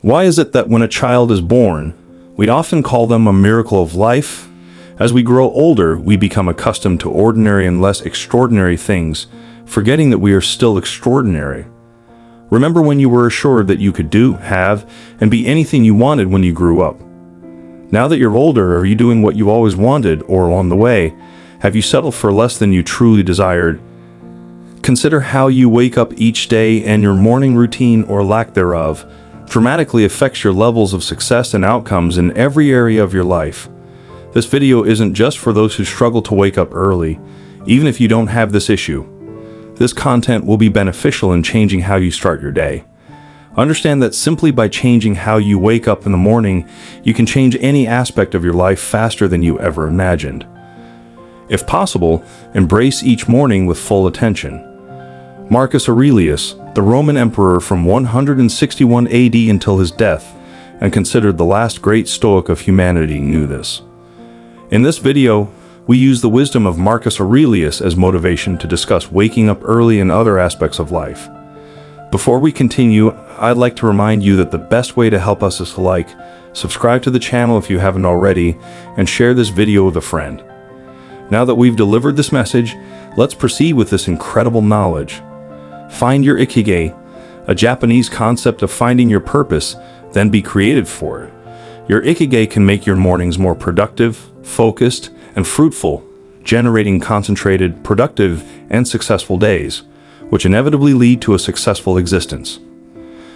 Why is it that when a child is born, we often call them a miracle of life? As we grow older, we become accustomed to ordinary and less extraordinary things, forgetting that we are still extraordinary. Remember when you were assured that you could do, have, and be anything you wanted when you grew up? Now that you're older, are you doing what you always wanted, or on the way, have you settled for less than you truly desired? Consider how you wake up each day, and your morning routine or lack thereof dramatically affects your levels of success and outcomes in every area of your life. This video isn't just for those who struggle to wake up early, even if you don't have this issue. This content will be beneficial in changing how you start your day. Understand that simply by changing how you wake up in the morning, you can change any aspect of your life faster than you ever imagined. If possible, embrace each morning with full attention. Marcus Aurelius, the Roman emperor from 161 AD until his death, and considered the last great Stoic of humanity, knew this. In this video, we use the wisdom of Marcus Aurelius as motivation to discuss waking up early and other aspects of life. Before we continue, I'd like to remind you that the best way to help us is to like, subscribe to the channel if you haven't already, and share this video with a friend. Now that we've delivered this message, let's proceed with this incredible knowledge. Find your ikigai, a Japanese concept of finding your purpose, then be creative for it. Your ikigai can make your mornings more productive, focused, and fruitful, generating concentrated, productive, and successful days, which inevitably lead to a successful existence.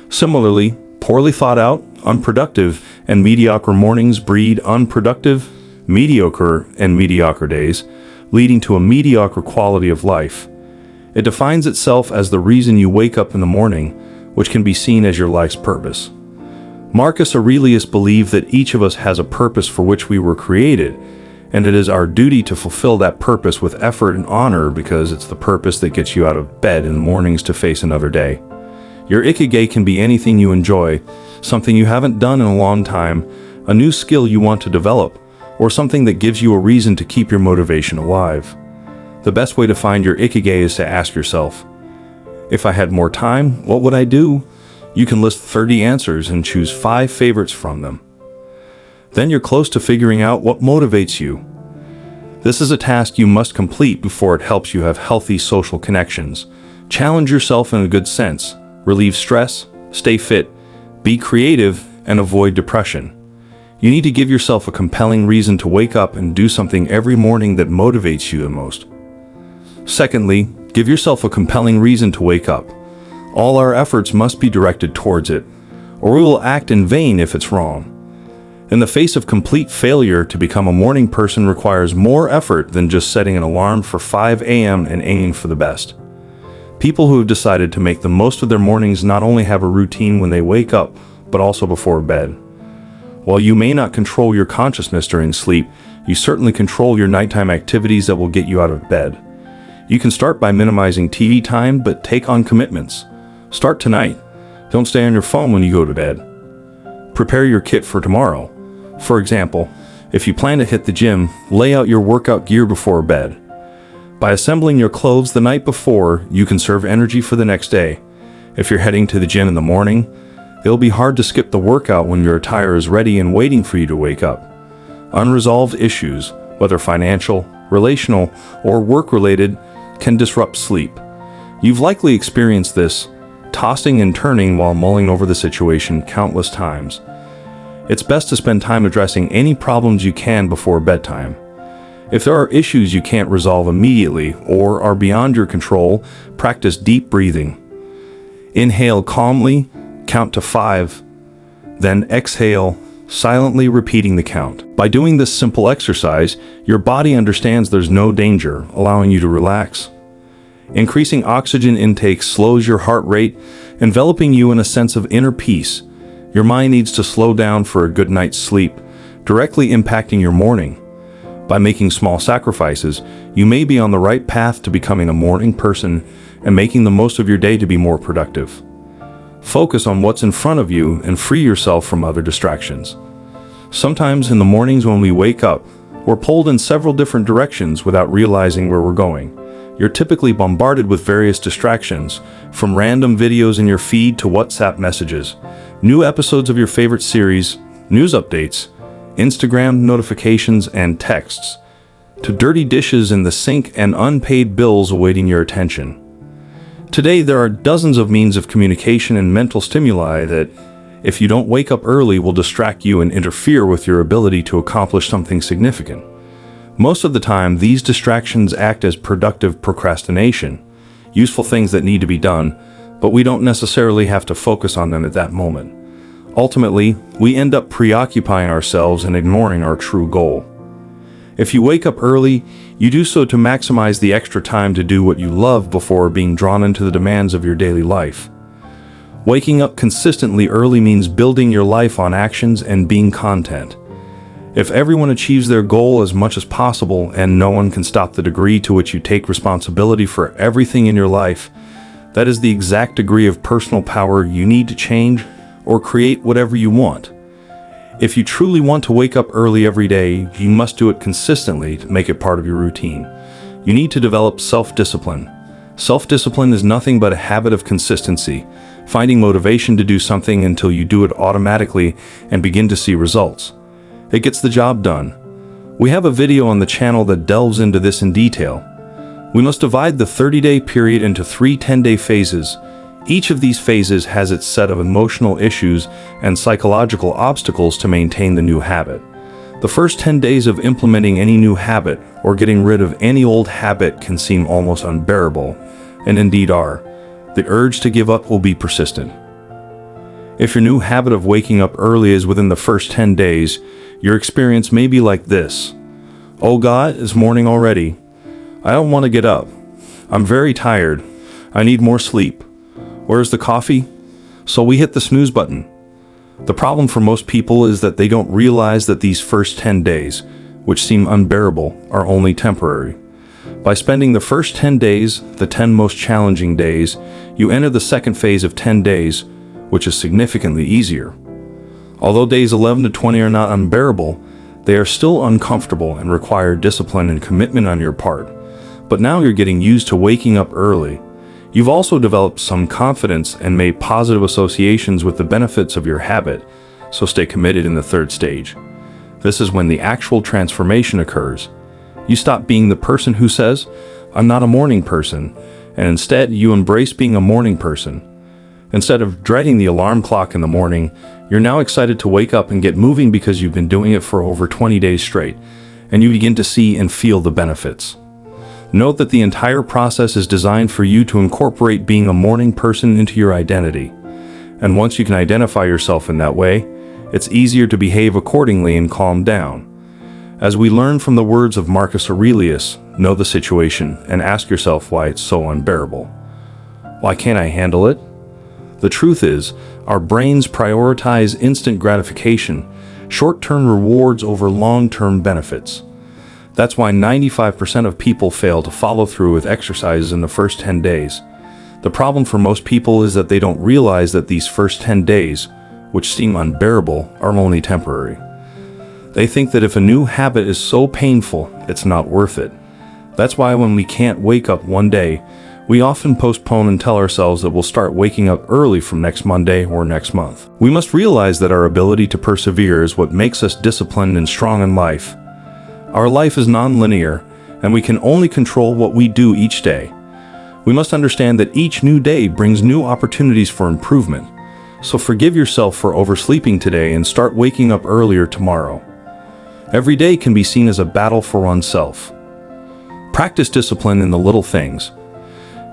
Similarly, poorly thought out, unproductive, and mediocre mornings breed unproductive, mediocre, and mediocre days, leading to a mediocre quality of life. It defines itself as the reason you wake up in the morning, which can be seen as your life's purpose. Marcus Aurelius believed that each of us has a purpose for which we were created, and it is our duty to fulfill that purpose with effort and honor because it's the purpose that gets you out of bed in the mornings to face another day. Your ikigai can be anything you enjoy, something you haven't done in a long time, a new skill you want to develop, or something that gives you a reason to keep your motivation alive. The best way to find your ikigai is to ask yourself, if I had more time, what would I do? You can list 30 answers and choose 5 favorites from them. Then you're close to figuring out what motivates you. This is a task you must complete before it helps you have healthy social connections. Challenge yourself in a good sense, relieve stress, stay fit, be creative, and avoid depression. You need to give yourself a compelling reason to wake up and do something every morning that motivates you the most. Secondly, give yourself a compelling reason to wake up. All our efforts must be directed towards it, or we will act in vain if it's wrong. In the face of complete failure, to become a morning person requires more effort than just setting an alarm for 5 a.m. and aiming for the best. People who have decided to make the most of their mornings not only have a routine when they wake up, but also before bed. While you may not control your consciousness during sleep, you certainly control your nighttime activities that will get you out of bed. You can start by minimizing TV time, but take on commitments. Start tonight. Don't stay on your phone when you go to bed. Prepare your kit for tomorrow. For example, if you plan to hit the gym, lay out your workout gear before bed. By assembling your clothes the night before, you conserve energy for the next day. If you're heading to the gym in the morning, it'll be hard to skip the workout when your attire is ready and waiting for you to wake up. Unresolved issues, whether financial, relational, or work-related, can disrupt sleep. You've likely experienced this, tossing and turning while mulling over the situation countless times. It's best to spend time addressing any problems you can before bedtime. If there are issues you can't resolve immediately or are beyond your control, practice deep breathing. Inhale calmly, count to 5, then exhale, silently repeating the count. By doing this simple exercise, your body understands there's no danger, allowing you to relax. Increasing oxygen intake slows your heart rate, enveloping you in a sense of inner peace. Your mind needs to slow down for a good night's sleep, directly impacting your morning. By making small sacrifices, you may be on the right path to becoming a morning person and making the most of your day to be more productive. Focus on what's in front of you and free yourself from other distractions. Sometimes in the mornings when we wake up, we're pulled in several different directions without realizing where we're going. You're typically bombarded with various distractions, from random videos in your feed to WhatsApp messages. New episodes of your favorite series, news updates, Instagram notifications and texts, to dirty dishes in the sink and unpaid bills awaiting your attention. Today, there are dozens of means of communication and mental stimuli that, if you don't wake up early, will distract you and interfere with your ability to accomplish something significant. Most of the time, these distractions act as productive procrastination, useful things that need to be done, but we don't necessarily have to focus on them at that moment. Ultimately, we end up preoccupying ourselves and ignoring our true goal. If you wake up early, you do so to maximize the extra time to do what you love before being drawn into the demands of your daily life. Waking up consistently early means building your life on actions and being content. If everyone achieves their goal as much as possible and no one can stop the degree to which you take responsibility for everything in your life, that is the exact degree of personal power you need to change or create whatever you want. If you truly want to wake up early every day, you must do it consistently to make it part of your routine. You need to develop self-discipline. Self-discipline is nothing but a habit of consistency, finding motivation to do something until you do it automatically and begin to see results. It gets the job done. We have a video on the channel that delves into this in detail. We must divide the 30-day period into 3 10-day phases. Each of these phases has its set of emotional issues and psychological obstacles to maintain the new habit. The first 10 days of implementing any new habit or getting rid of any old habit can seem almost unbearable, and indeed are. The urge to give up will be persistent. If your new habit of waking up early is within the first 10 days, your experience may be like this. Oh God, it's morning already. I don't want to get up. I'm very tired. I need more sleep. Where's the coffee? So we hit the snooze button. The problem for most people is that they don't realize that these first 10 days, which seem unbearable, are only temporary. By spending the first 10 days, the 10 most challenging days, you enter the second phase of 10 days, which is significantly easier. Although days 11 to 20 are not unbearable, they are still uncomfortable and require discipline and commitment on your part. But now you're getting used to waking up early. You've also developed some confidence and made positive associations with the benefits of your habit, so stay committed in the third stage. This is when the actual transformation occurs. You stop being the person who says, "I'm not a morning person," and instead you embrace being a morning person. Instead of dreading the alarm clock in the morning, you're now excited to wake up and get moving because you've been doing it for over 20 days straight, and you begin to see and feel the benefits. Note that the entire process is designed for you to incorporate being a morning person into your identity. And once you can identify yourself in that way, it's easier to behave accordingly and calm down. As we learn from the words of Marcus Aurelius, know the situation and ask yourself why it's so unbearable. Why can't I handle it? The truth is, our brains prioritize instant gratification, short-term rewards over long-term benefits. That's why 95% of people fail to follow through with exercises in the first 10 days. The problem for most people is that they don't realize that these first 10 days, which seem unbearable, are only temporary. They think that if a new habit is so painful, it's not worth it. That's why when we can't wake up one day, we often postpone and tell ourselves that we'll start waking up early from next Monday or next month. We must realize that our ability to persevere is what makes us disciplined and strong in life. Our life is non-linear, and we can only control what we do each day. We must understand that each new day brings new opportunities for improvement. So forgive yourself for oversleeping today and start waking up earlier tomorrow. Every day can be seen as a battle for oneself. Practice discipline in the little things.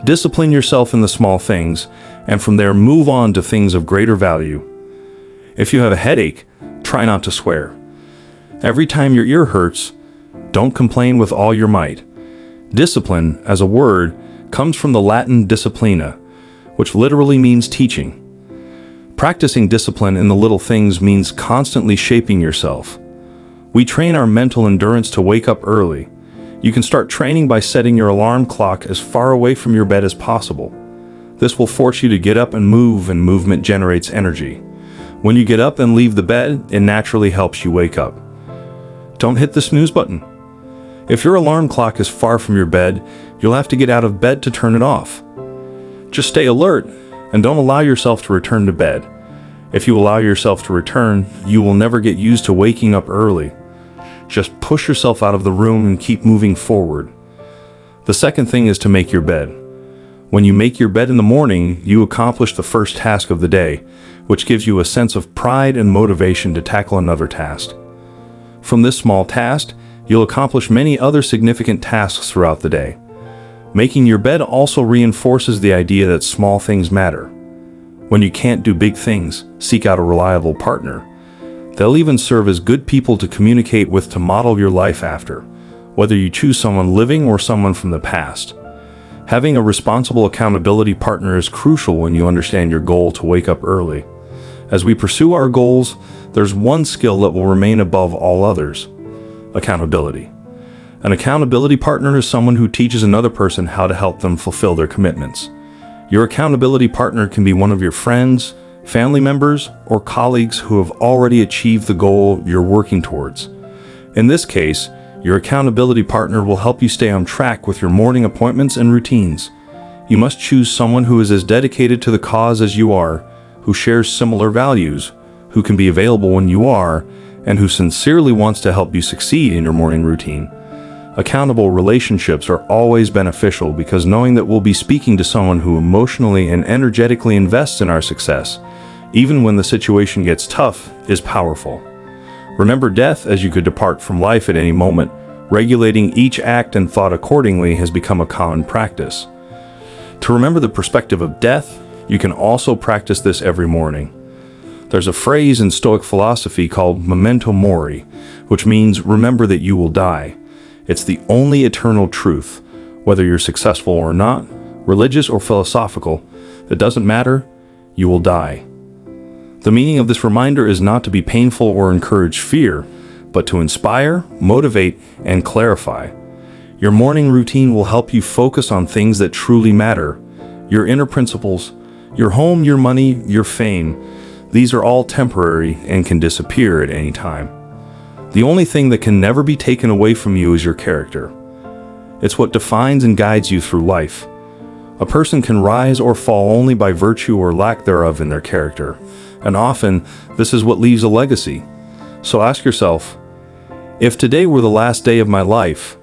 Discipline yourself in the small things, and from there move on to things of greater value. If you have a headache, try not to swear. Every time your ear hurts, don't complain with all your might. Discipline, as a word, comes from the Latin disciplina, which literally means teaching. Practicing discipline in the little things means constantly shaping yourself. We train our mental endurance to wake up early. You can start training by setting your alarm clock as far away from your bed as possible. This will force you to get up and movement generates energy. When you get up and leave the bed, it naturally helps you wake up. Don't hit the snooze button. If your alarm clock is far from your bed, you'll have to get out of bed to turn it off. Just stay alert and don't allow yourself to return to bed. If you allow yourself to return, you will never get used to waking up early. Just push yourself out of the room and keep moving forward. The second thing is to make your bed. When you make your bed in the morning, you accomplish the first task of the day, which gives you a sense of pride and motivation to tackle another task. From this small task, you'll accomplish many other significant tasks throughout the day. Making your bed also reinforces the idea that small things matter. When you can't do big things, seek out a reliable partner. They'll even serve as good people to communicate with to model your life after, whether you choose someone living or someone from the past. Having a responsible accountability partner is crucial when you understand your goal to wake up early. As we pursue our goals, there's one skill that will remain above all others: accountability. An accountability partner is someone who teaches another person how to help them fulfill their commitments. Your accountability partner can be one of your friends, family members, or colleagues who have already achieved the goal you're working towards. In this case, your accountability partner will help you stay on track with your morning appointments and routines. You must choose someone who is as dedicated to the cause as you are, who shares similar values, who can be available when you are, and who sincerely wants to help you succeed in your morning routine. Accountable relationships are always beneficial because knowing that we'll be speaking to someone who emotionally and energetically invests in our success, even when the situation gets tough, is powerful. Remember death as you could depart from life at any moment. Regulating each act and thought accordingly has become a common practice. To remember the perspective of death, you can also practice this every morning. There's a phrase in Stoic philosophy called memento mori, which means remember that you will die. It's the only eternal truth. Whether you're successful or not, religious or philosophical, it doesn't matter, you will die. The meaning of this reminder is not to be painful or encourage fear, but to inspire, motivate, and clarify. Your morning routine will help you focus on things that truly matter: your inner principles, your home, your money, your fame. These are all temporary and can disappear at any time. The only thing that can never be taken away from you is your character. It's what defines and guides you through life. A person can rise or fall only by virtue or lack thereof in their character, and often this is what leaves a legacy. So ask yourself, if today were the last day of my life,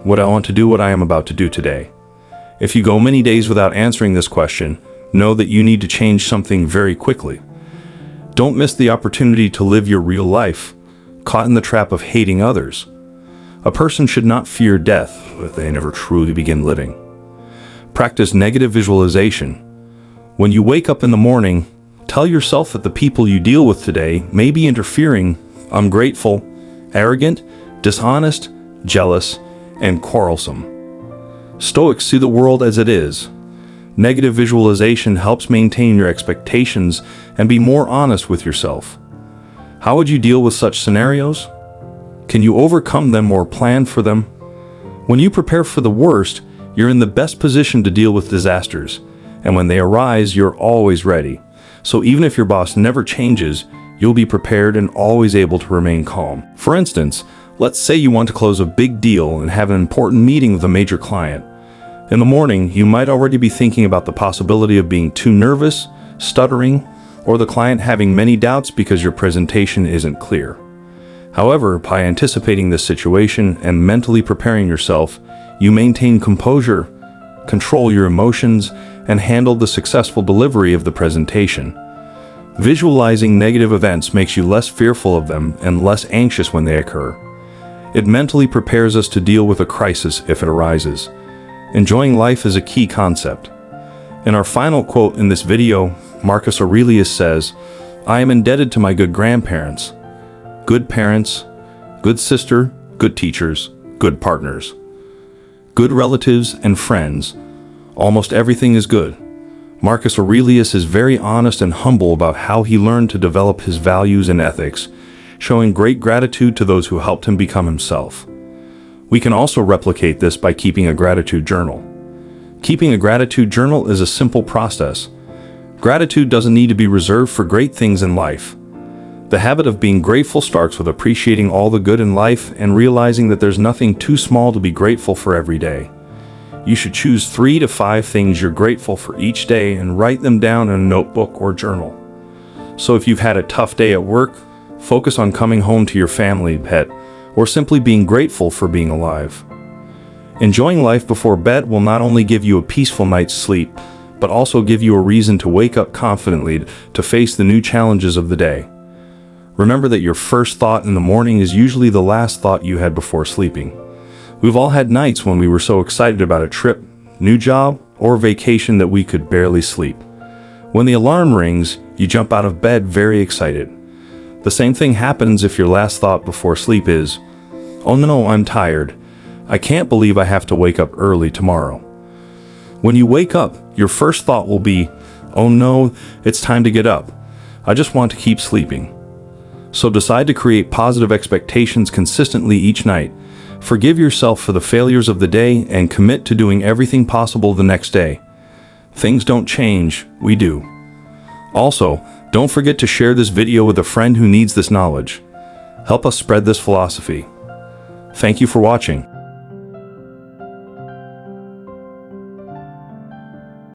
would I want to do what I am about to do today? If you go many days without answering this question, know that you need to change something very quickly. Don't miss the opportunity to live your real life, caught in the trap of hating others. A person should not fear death if they never truly begin living. Practice negative visualization. When you wake up in the morning, tell yourself that the people you deal with today may be interfering, ungrateful, arrogant, dishonest, jealous, and quarrelsome. Stoics see the world as it is. Negative visualization helps maintain your expectations and be more honest with yourself. How would you deal with such scenarios? Can you overcome them or plan for them? When you prepare for the worst, you're in the best position to deal with disasters, and when they arise, you're always ready. So even if your boss never changes, you'll be prepared and always able to remain calm. For instance, let's say you want to close a big deal and have an important meeting with a major client. In the morning, you might already be thinking about the possibility of being too nervous, stuttering, or the client having many doubts because your presentation isn't clear. However, by anticipating this situation and mentally preparing yourself, you maintain composure, control your emotions, and handle the successful delivery of the presentation. Visualizing negative events makes you less fearful of them and less anxious when they occur. It mentally prepares us to deal with a crisis if it arises. Enjoying life is a key concept. In our final quote in this video, Marcus Aurelius says, "I am indebted to my good grandparents, good parents, good sister, good teachers, good partners, good relatives and friends. Almost everything is good." Marcus Aurelius is very honest and humble about how he learned to develop his values and ethics, showing great gratitude to those who helped him become himself. We can also replicate this by keeping a gratitude journal. Keeping a gratitude journal is a simple process. Gratitude doesn't need to be reserved for great things in life. The habit of being grateful starts with appreciating all the good in life and realizing that there's nothing too small to be grateful for every day. You should choose 3 to 5 things you're grateful for each day and write them down in a notebook or journal. So if you've had a tough day at work, focus on coming home to your family, pet, or simply being grateful for being alive. Enjoying life before bed will not only give you a peaceful night's sleep, but also give you a reason to wake up confidently to face the new challenges of the day. Remember that your first thought in the morning is usually the last thought you had before sleeping. We've all had nights when we were so excited about a trip, new job, or vacation that we could barely sleep. When the alarm rings, you jump out of bed very excited. The same thing happens if your last thought before sleep is, "Oh no, I'm tired. I can't believe I have to wake up early tomorrow." When you wake up, your first thought will be, "Oh no, it's time to get up. I just want to keep sleeping." So decide to create positive expectations consistently each night. Forgive yourself for the failures of the day and commit to doing everything possible the next day. Things don't change, we do. Also, don't forget to share this video with a friend who needs this knowledge. Help us spread this philosophy. Thank you for watching.